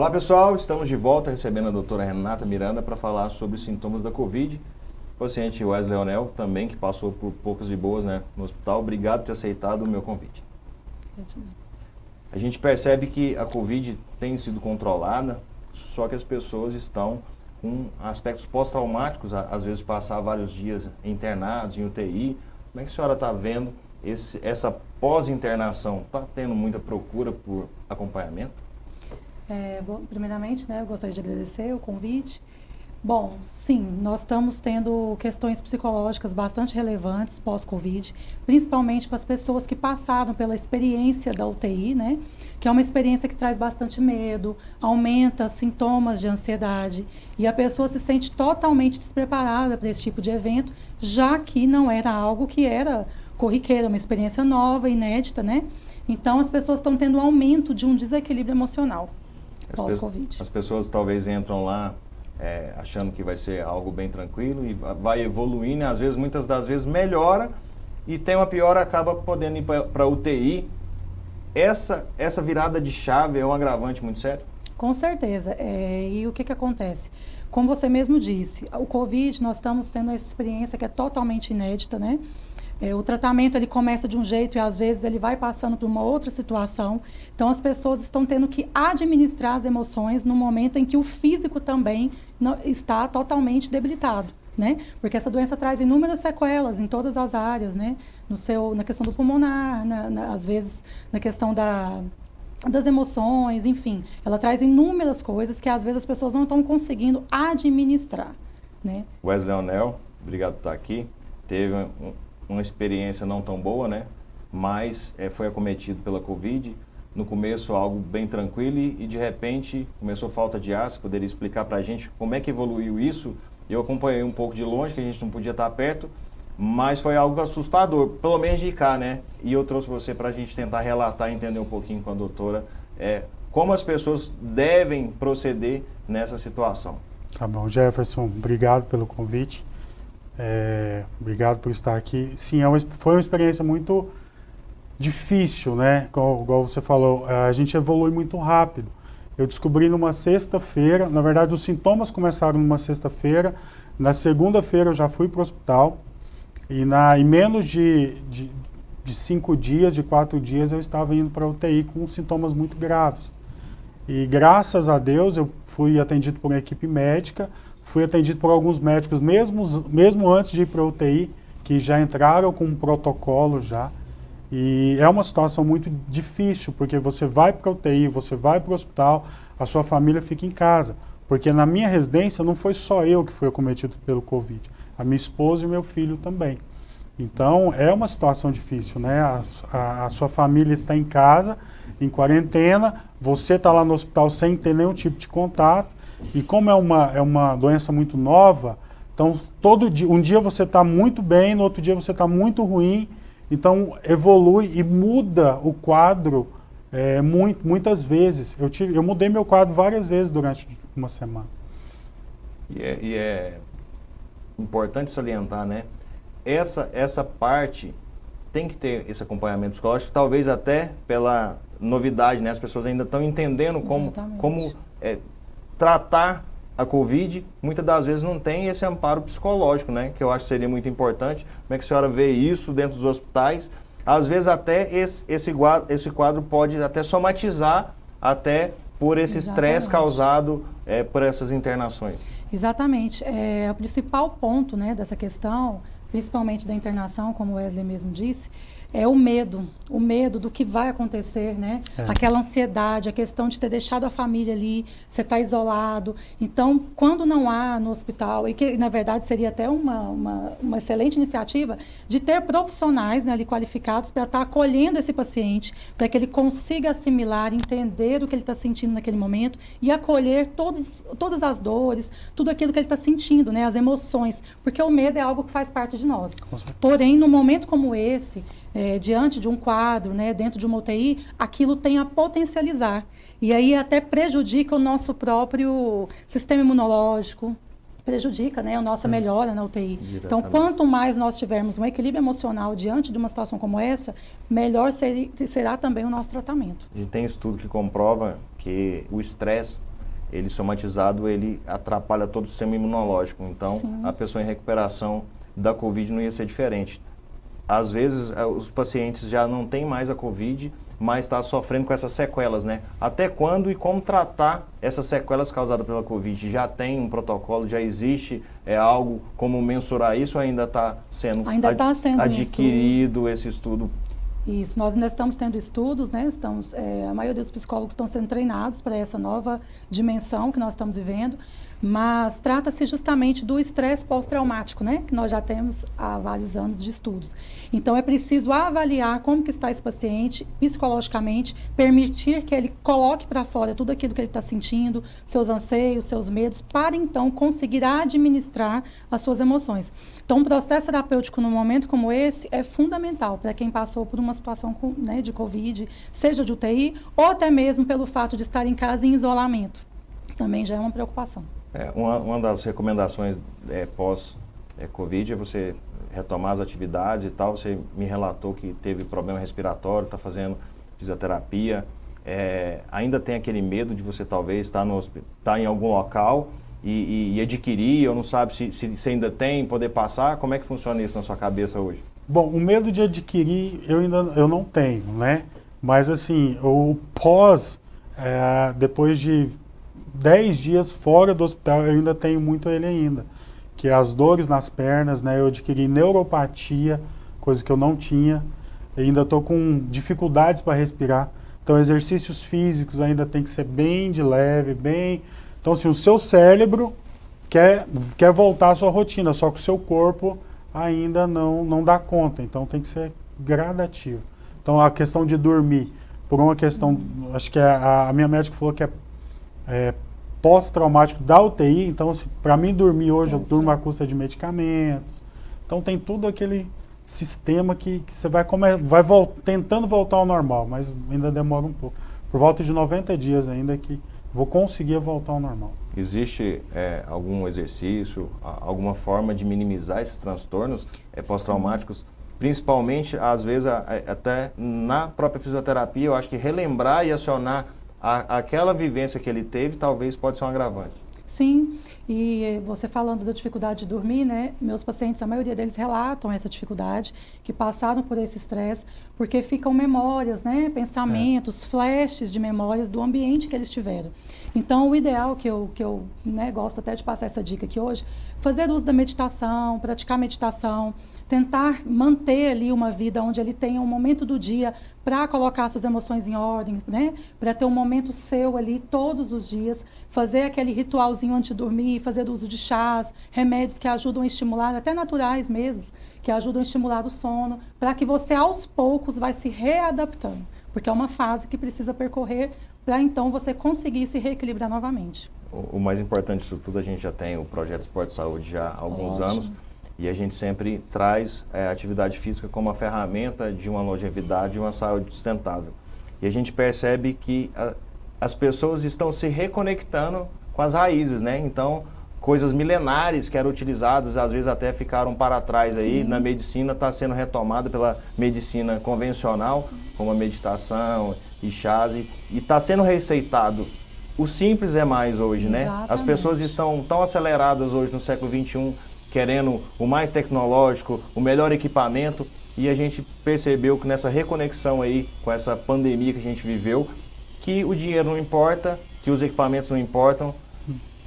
Olá pessoal, estamos de volta recebendo a doutora Renata Miranda para falar sobre os sintomas da Covid. O paciente Wesley Leonel também, que passou por poucas e boas, né, no hospital. Obrigado por ter aceitado o meu convite. A gente percebe que a Covid tem sido controlada, só que as pessoas estão com aspectos pós-traumáticos, às vezes passar vários dias internados, em UTI. Como é que a senhora está vendo essa pós-internação? Está tendo muita procura por acompanhamento? Bom, primeiramente, eu gostaria de agradecer o convite. Bom, sim, nós estamos tendo questões psicológicas bastante relevantes pós-Covid, principalmente para as pessoas que passaram pela experiência da UTI, que é uma experiência que traz bastante medo, aumenta sintomas de ansiedade, e a pessoa se sente totalmente despreparada para esse tipo de evento, já que não era algo que era corriqueiro, uma experiência nova, inédita, Então, as pessoas estão tendo um aumento de um desequilíbrio emocional pós-Covid. As pessoas talvez entram lá achando que vai ser algo bem tranquilo e vai evoluindo, às vezes, muitas das vezes melhora e tem uma piora, acaba podendo ir para UTI. Essa virada de chave é um agravante muito sério? Com certeza. E o que acontece? Como você mesmo disse, o Covid, nós estamos tendo essa experiência que é totalmente inédita, o tratamento ele começa de um jeito e às vezes ele vai passando por uma outra situação. Então as pessoas estão tendo que administrar as emoções no momento em que o físico também está totalmente debilitado, Porque essa doença traz inúmeras sequelas em todas as áreas, na questão do pulmonar, às vezes na questão das emoções, enfim. Ela traz inúmeras coisas que às vezes as pessoas não estão conseguindo administrar, Wesley Leonel, obrigado por estar aqui. Teve uma experiência não tão boa, mas foi acometido pela Covid. No começo algo bem tranquilo e de repente começou falta de ar. Você poderia explicar para a gente como é que evoluiu isso? Eu acompanhei um pouco de longe, que a gente não podia estar perto, mas foi algo assustador, pelo menos de cá, E eu trouxe você para a gente tentar relatar e entender um pouquinho com a doutora como as pessoas devem proceder nessa situação. Tá bom, Jefferson, obrigado pelo convite. Obrigado por estar aqui. Sim, foi uma experiência muito difícil, Igual você falou, a gente evolui muito rápido. Eu descobri numa sexta-feira, na verdade os sintomas começaram numa sexta-feira, na segunda-feira eu já fui para o hospital e em menos de 5 dias, de 4 dias, eu estava indo para a UTI com sintomas muito graves. E graças a Deus eu fui atendido por uma equipe médica, fui atendido por alguns médicos, mesmo antes de ir para a UTI, que já entraram com um protocolo já. E é uma situação muito difícil, porque você vai para a UTI, você vai para o hospital, a sua família fica em casa. Porque na minha residência não foi só eu que fui acometido pelo Covid, a minha esposa e meu filho também. Então é uma situação difícil, A sua família está em casa, em quarentena, você está lá no hospital sem ter nenhum tipo de contato. E como é uma doença muito nova, então um dia você está muito bem, no outro dia você está muito ruim, então evolui e muda o quadro muitas vezes. Eu mudei meu quadro várias vezes durante uma semana. E é importante salientar, Essa parte tem que ter esse acompanhamento psicológico, talvez até pela novidade, As pessoas ainda estão entendendo como tratar a Covid, muitas das vezes não tem esse amparo psicológico, que eu acho que seria muito importante. Como é que a senhora vê isso dentro dos hospitais? Às vezes até esse quadro pode até somatizar até por esse estresse causado por essas internações. Exatamente. O principal ponto dessa questão, principalmente da internação, como o Wesley mesmo disse, é o medo do que vai acontecer, Aquela ansiedade, a questão de ter deixado a família ali, você está isolado. Então, quando não há no hospital, e que na verdade seria até uma excelente iniciativa, de ter profissionais ali qualificados para estar acolhendo esse paciente, para que ele consiga assimilar, entender o que ele está sentindo naquele momento e acolher todas as dores, tudo aquilo que ele está sentindo, as emoções, porque o medo é algo que faz parte de nós. Porém, num momento como esse, diante de um quadro, dentro de uma UTI, aquilo tem a potencializar. E aí até prejudica o nosso próprio sistema imunológico, prejudica a nossa melhora na UTI. Então, quanto mais nós tivermos um equilíbrio emocional diante de uma situação como essa, melhor será também o nosso tratamento. E tem estudo que comprova que o estresse ele somatizado, ele atrapalha todo o sistema imunológico. Então, Sim. a pessoa em recuperação da Covid não ia ser diferente. Às vezes, os pacientes já não têm mais a Covid, mas está sofrendo com essas sequelas, né? Até quando e como tratar essas sequelas causadas pela Covid? Já tem um protocolo, já existe algo como mensurar isso ou ainda está sendo, adquirido esse estudo? Isso, nós ainda estamos tendo estudos, né? A maioria dos psicólogos estão sendo treinados para essa nova dimensão que nós estamos vivendo, mas trata-se justamente do estresse pós-traumático, né? Que nós já temos há vários anos de estudos. Então, é preciso avaliar como que está esse paciente psicologicamente, permitir que ele coloque para fora tudo aquilo que ele está sentindo, seus anseios, seus medos, para então conseguir administrar as suas emoções. Então, um processo terapêutico num momento como esse é fundamental para quem passou por uma situação de Covid, seja de UTI, ou até mesmo pelo fato de estar em casa em isolamento. Também já é uma preocupação. Uma das recomendações pós-Covid é você retomar as atividades e tal. Você me relatou que teve problema respiratório, está fazendo fisioterapia. Ainda tem aquele medo de você talvez estar em algum local e adquirir, ou não sabe se ainda tem, poder passar. Como é que funciona isso na sua cabeça hoje? Bom, o medo de adquirir eu não tenho, né? Mas assim, o pós, depois de 10 dias fora do hospital, eu ainda tenho muito ele ainda. Que é as dores nas pernas, né? Eu adquiri neuropatia, coisa que eu não tinha. Eu ainda estou com dificuldades para respirar. Então, exercícios físicos ainda tem que ser bem de leve, bem... Então, assim, o seu cérebro quer voltar à sua rotina, só que o seu corpo ainda não dá conta. Então, tem que ser gradativo. Então, a questão de dormir, por uma questão... Acho que a minha médica falou que é pós-traumático da UTI. Então, para mim dormir hoje, eu durmo à custa de medicamentos. Então, tem tudo aquele sistema que você vai tentando voltar ao normal, mas ainda demora um pouco. Por volta de 90 dias ainda que vou conseguir voltar ao normal. Existe algum exercício, alguma forma de minimizar esses transtornos pós-traumáticos? Principalmente, às vezes, até na própria fisioterapia, eu acho que relembrar e acionar aquela vivência que ele teve, talvez pode ser um agravante. Sim, e você falando da dificuldade de dormir, né? Meus pacientes, a maioria deles relatam essa dificuldade, que passaram por esse estresse, porque ficam memórias, né? Pensamentos, flashes de memórias do ambiente que eles tiveram. Então, o ideal que eu gosto até de passar essa dica aqui hoje, fazer uso da meditação, praticar meditação, tentar manter ali uma vida onde ele tenha um momento do dia para colocar suas emoções em ordem, né? Para ter um momento seu ali todos os dias, fazer aquele ritualzinho antes de dormir, fazer uso de chás, remédios que ajudam a estimular, até naturais mesmo, que ajudam a estimular o sono, para que você aos poucos vai se readaptando, porque é uma fase que precisa percorrer para então você conseguir se reequilibrar novamente. O mais importante disso tudo, a gente já tem o Projeto Esporte Saúde já há alguns anos, e a gente sempre traz a atividade física como uma ferramenta de uma longevidade e uma saúde sustentável. E a gente percebe que as pessoas estão se reconectando com as raízes, né? Então, coisas milenares que eram utilizadas, às vezes até ficaram para trás aí, na medicina está sendo retomada pela medicina convencional, como a meditação e chás, e está sendo receitado. O simples é mais hoje, né? As pessoas estão tão aceleradas hoje no século XXI, querendo o mais tecnológico, o melhor equipamento, e a gente percebeu que nessa reconexão aí, com essa pandemia que a gente viveu, que o dinheiro não importa, que os equipamentos não importam,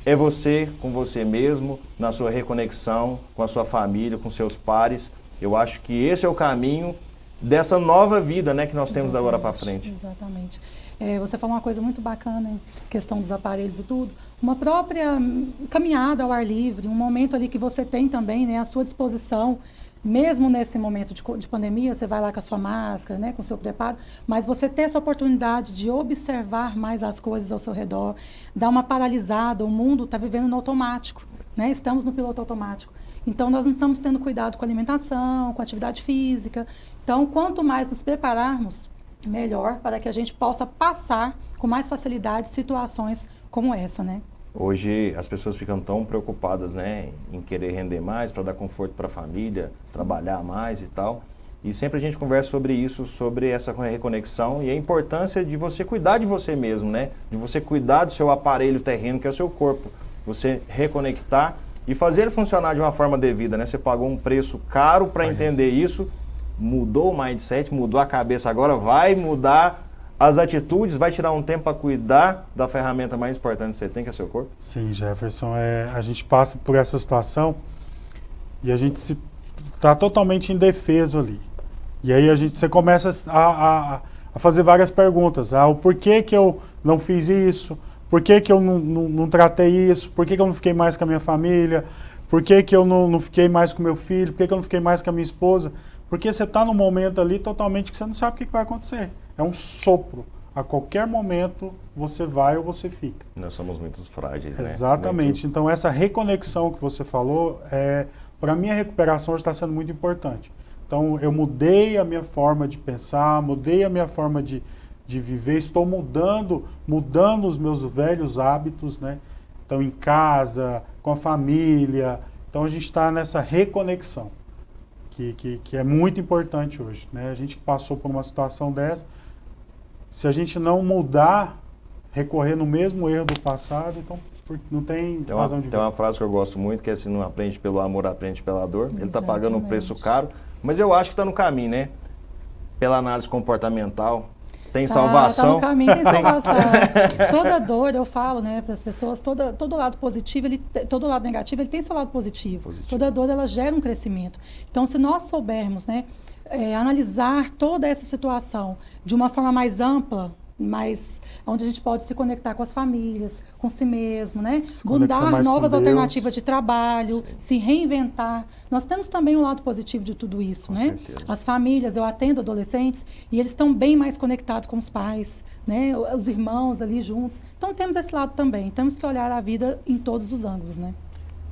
é você com você mesmo, na sua reconexão, com a sua família, com seus pares. Eu acho que esse é o caminho dessa nova vida, né, que nós temos agora para frente. Exatamente. Você falou uma coisa muito bacana, questão dos aparelhos e tudo. Uma própria caminhada ao ar livre, um momento ali que você tem também, né, à sua disposição, mesmo nesse momento de pandemia, você vai lá com a sua máscara, né, com o seu preparo, mas você ter essa oportunidade de observar mais as coisas ao seu redor, dar uma paralisada, o mundo está vivendo no automático, né, estamos no piloto automático. Então, nós não estamos tendo cuidado com a alimentação, com a atividade física. Então, quanto mais nos prepararmos, melhor, para que a gente possa passar com mais facilidade situações como essa, né? Hoje as pessoas ficam tão preocupadas, né, em querer render mais para dar conforto para a família, trabalhar mais e tal. E sempre a gente conversa sobre isso, sobre essa reconexão e a importância de você cuidar de você mesmo, né? De você cuidar do seu aparelho terreno, que é o seu corpo. Você reconectar e fazer ele funcionar de uma forma devida, né? Você pagou um preço caro para entender isso, mudou o mindset, mudou a cabeça, agora vai mudar as atitudes, vai tirar um tempo para cuidar da ferramenta mais importante que você tem, que é o seu corpo? Sim, Jefferson, a gente passa por essa situação e a gente está totalmente indefeso ali. E aí você começa a fazer várias perguntas. O porquê que eu não fiz isso? Por que que eu não tratei isso? Por que que eu não fiquei mais com a minha família? Por que que eu não fiquei mais com meu filho? Por que que eu não fiquei mais com a minha esposa? Porque você está num momento ali totalmente que você não sabe o que vai acontecer. É um sopro. A qualquer momento você vai ou você fica. Nós somos muito frágeis, né? Exatamente. Então essa reconexão que você falou, para mim a recuperação está sendo muito importante. Então eu mudei a minha forma de pensar, mudei a minha forma de viver, estou mudando os meus velhos hábitos, né? Então em casa, com a família. Então a gente está nessa reconexão, que é muito importante hoje, né? A gente passou por uma situação dessa, se a gente não mudar, recorrer no mesmo erro do passado, então não tem razão de Tem uma frase que eu gosto muito, que é: se não aprende pelo amor, aprende pela dor. Ele está pagando um preço caro, mas eu acho que está no caminho, né? Pela análise comportamental, tem salvação. Está no caminho, tem salvação. Toda dor, eu falo, né, para as pessoas, todo lado positivo, todo lado negativo, ele tem seu lado positivo. Toda dor, ela gera um crescimento. Então, se nós soubermos, né, analisar toda essa situação de uma forma mais ampla, onde a gente pode se conectar com as famílias, com si mesmo, né? Buscar novas alternativas de trabalho, se reinventar. Nós temos também um lado positivo de tudo isso, né? Certeza. As famílias, eu atendo adolescentes e eles estão bem mais conectados com os pais, né? Os irmãos ali juntos. Então temos esse lado também. Temos que olhar a vida em todos os ângulos, né?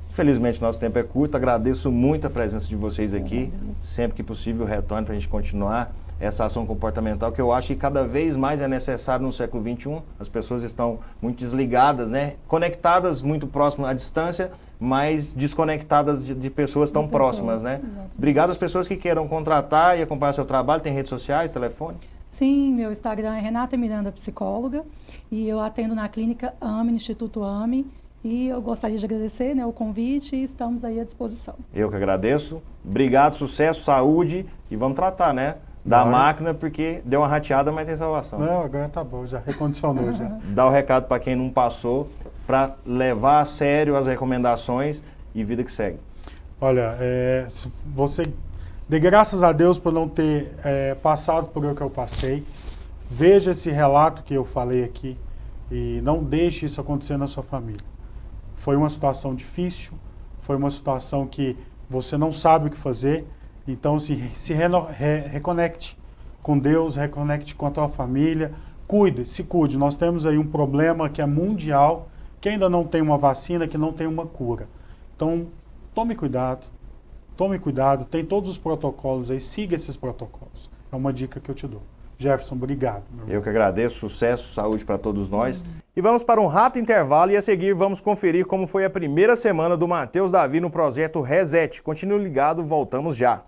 Infelizmente, nosso tempo é curto. Agradeço muito a presença de vocês aqui. Sempre que possível, retorne para a gente continuar essa ação comportamental, que eu acho que cada vez mais é necessário no século XXI. As pessoas estão muito desligadas, né? Conectadas muito próximas à distância, mas desconectadas de pessoas tão próximas, né? Exatamente. Obrigado às pessoas que queiram contratar e acompanhar seu trabalho. Tem redes sociais, telefone? Sim, meu Instagram é Renata Miranda Psicóloga e eu atendo na clínica AME, no Instituto AME. E eu gostaria de agradecer, né, o convite e estamos aí à disposição. Eu que agradeço. Obrigado, sucesso, saúde e vamos tratar, né? Da máquina, porque deu uma rateada, mas tem salvação. Não, agora tá bom, já recondicionou já. Dá o recado para quem não passou, para levar a sério as recomendações e vida que segue. Olha, se você dê graças a Deus por não ter passado por o que eu passei. Veja esse relato que eu falei aqui e não deixe isso acontecer na sua família. Foi uma situação difícil, foi uma situação que você não sabe o que fazer. Então, se reconecte com Deus, reconecte com a tua família, se cuide. Nós temos aí um problema que é mundial, que ainda não tem uma vacina, que não tem uma cura. Então, tome cuidado, tem todos os protocolos aí, siga esses protocolos. É uma dica que eu te dou. Jefferson, obrigado. Eu que agradeço, sucesso, saúde para todos nós. E vamos para um rápido intervalo e a seguir vamos conferir como foi a primeira semana do Matheus Davi no projeto Reset. Continue ligado, voltamos já.